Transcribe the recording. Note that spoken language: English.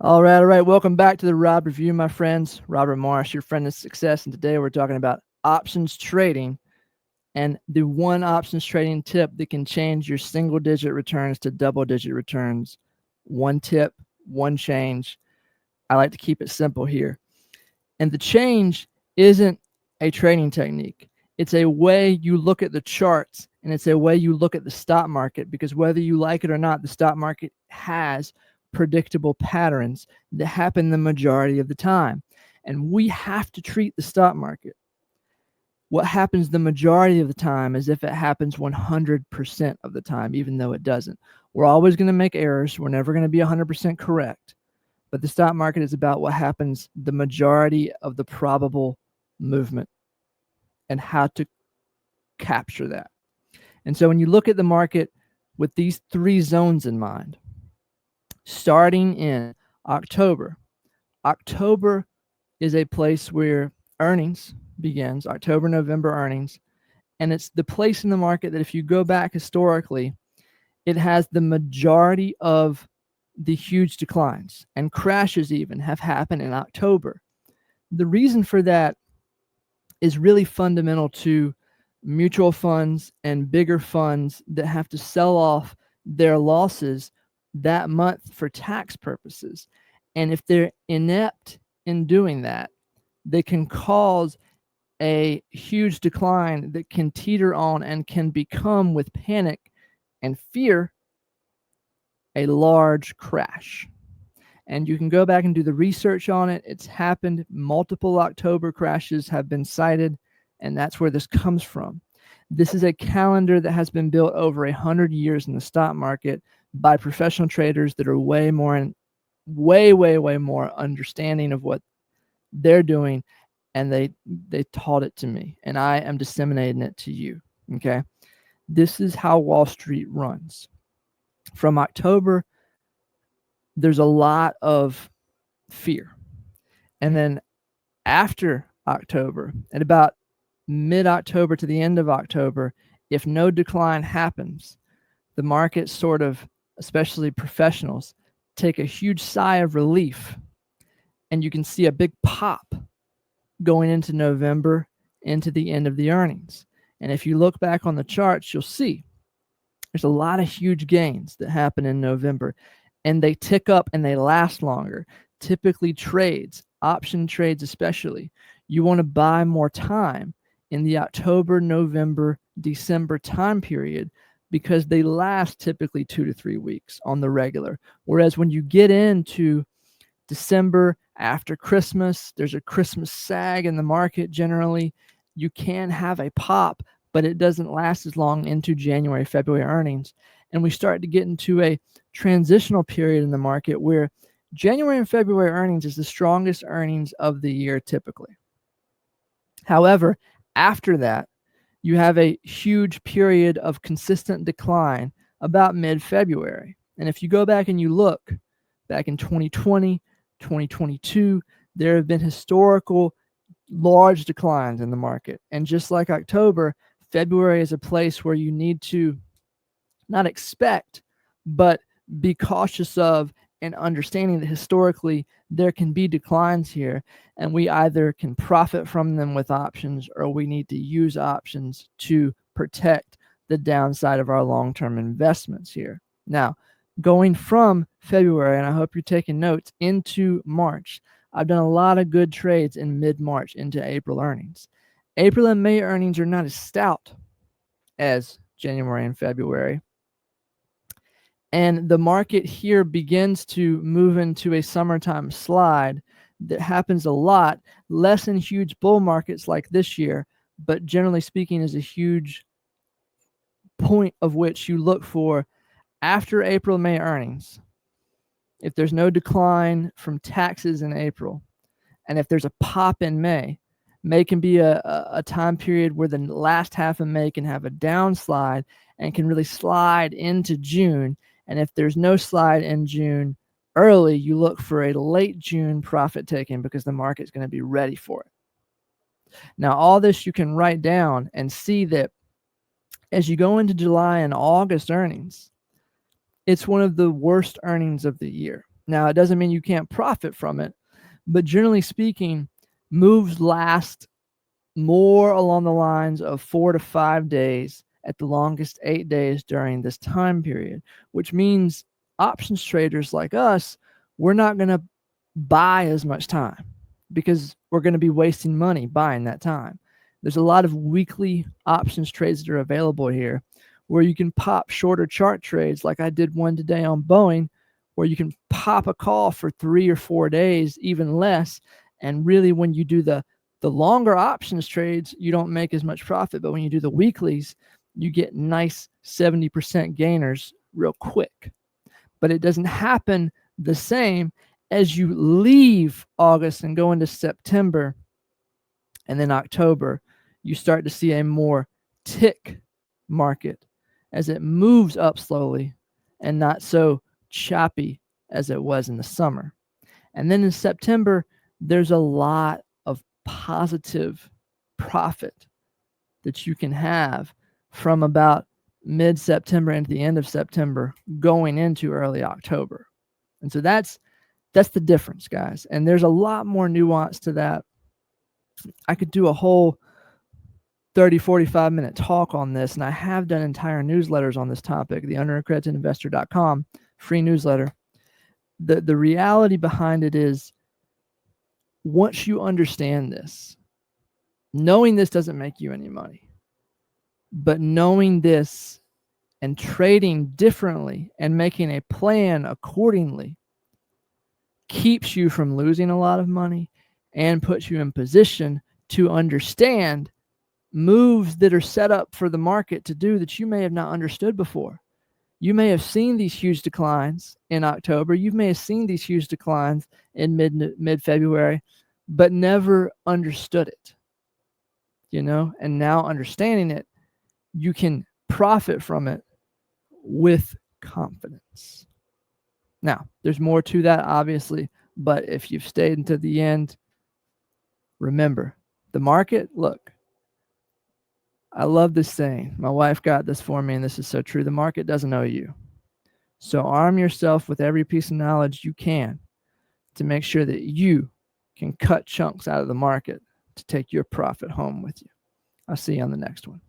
All right, all right. Welcome back to the Rob Review, my friends. Robert Marsh, your friend of success, and today we're talking about options trading and the one options trading tip that can change your single-digit returns to double-digit returns. One tip, one change. I like to keep it simple here. And the change isn't a trading technique. It's a way you look at the charts and it's a way you look at the stock market, because whether you like it or not, the stock market has predictable patterns that happen the majority of the time. And we have to treat the stock market what happens the majority of the time as if it happens 100% of the time, even though it doesn't. We're always going to make errors. We're never going to be 100% correct. But the stock market is about what happens the majority of the probable movement and how to capture that. And so when you look at the market with these three zones in mind, starting in October, October is a place where earnings begins, October, November earnings. And it's the place in the market that if you go back historically, it has the majority of the huge declines and crashes even have happened in October. The reason for that is really fundamental to mutual funds and bigger funds that have to sell off their losses that month for tax purposes. And if they're inept in doing that, they can cause a huge decline that can teeter on and can become, with panic and fear, a large crash. And you can go back and do the research on it. It's happened. Multiple October crashes have been cited, and that's where this comes from. This is a calendar that has been built over 100 years in the stock market by professional traders that are way more understanding of what they're doing, and they taught it to me, and I am disseminating it to you. Okay, this is how Wall Street runs. From October, there's a lot of fear. And then after October, at about mid-October to the end of October, if no decline happens, the market sort of, especially professionals, take a huge sigh of relief, and you can see a big pop going into November, into the end of the earnings. And if you look back on the charts, you'll see there's a lot of huge gains that happen in November, and they tick up and they last longer. Typically, trades, option trades especially, you want to buy more time in the October, November, December time period because they last typically 2 to 3 weeks on the regular. Whereas when you get into December, after Christmas, there's a Christmas sag in the market generally. You can have a pop, but it doesn't last as long into January, February earnings. And we start to get into a transitional period in the market where January and February earnings is the strongest earnings of the year typically. However, after that, you have a huge period of consistent decline about mid-February. And if you go back and you look back in 2020, 2022, there have been historical large declines in the market. And just like October, February is a place where you need to not expect, but be cautious of and understanding that historically there can be declines here, and we either can profit from them with options or we need to use options to protect the downside of our long-term investments here. Now, going from February, and I hope you're taking notes, into March, I've done a lot of good trades in mid-March into April earnings. April and May earnings are not as stout as January and February. And the market here begins to move into a summertime slide that happens a lot, less in huge bull markets like this year, but generally speaking is a huge point of which you look for after April, May earnings. If there's no decline from taxes in April, and if there's a pop in May, May can be a time period where the last half of May can have a downslide and can really slide into June. And if there's no slide in June early, you look for a late June profit taking because the market's going to be ready for it. Now, all this you can write down and see that as you go into July and August earnings, it's one of the worst earnings of the year. Now, it doesn't mean you can't profit from it, but generally speaking, moves last more along the lines of 4 to 5 days, at the longest 8 days during this time period, which means options traders like us, we're not going to buy as much time because we're going to be wasting money buying that time. There's a lot of weekly options trades that are available here where you can pop shorter chart trades, like I did one today on Boeing, where you can pop a call for 3 or 4 days, even less. And really, when you do the longer options trades, you don't make as much profit. But when you do the weeklies, you get nice 70% gainers real quick. But it doesn't happen the same as you leave August and go into September and then October. You start to see a more tick market as it moves up slowly and not so choppy as it was in the summer. And then in September, there's a lot of positive profit that you can have from about mid-September into the end of September going into early October. And so that's the difference, guys. And there's a lot more nuance to that. I could do a whole 30, 45-minute talk on this, and I have done entire newsletters on this topic, the unaccreditedinvestor.com free newsletter. The reality behind it is, once you understand this, knowing this doesn't make you any money, but knowing this and trading differently and making a plan accordingly keeps you from losing a lot of money and puts you in position to understand moves that are set up for the market to do that you may have not understood before. You may have seen these huge declines in October. You may have seen these huge declines in mid-February, but never understood it. And now understanding it, you can profit from it with confidence. Now, there's more to that, obviously, but if you've stayed until the end, remember, the market, look, I love this saying. My wife got this for me, and this is so true. The market doesn't owe you. So arm yourself with every piece of knowledge you can to make sure that you can cut chunks out of the market to take your profit home with you. I'll see you on the next one.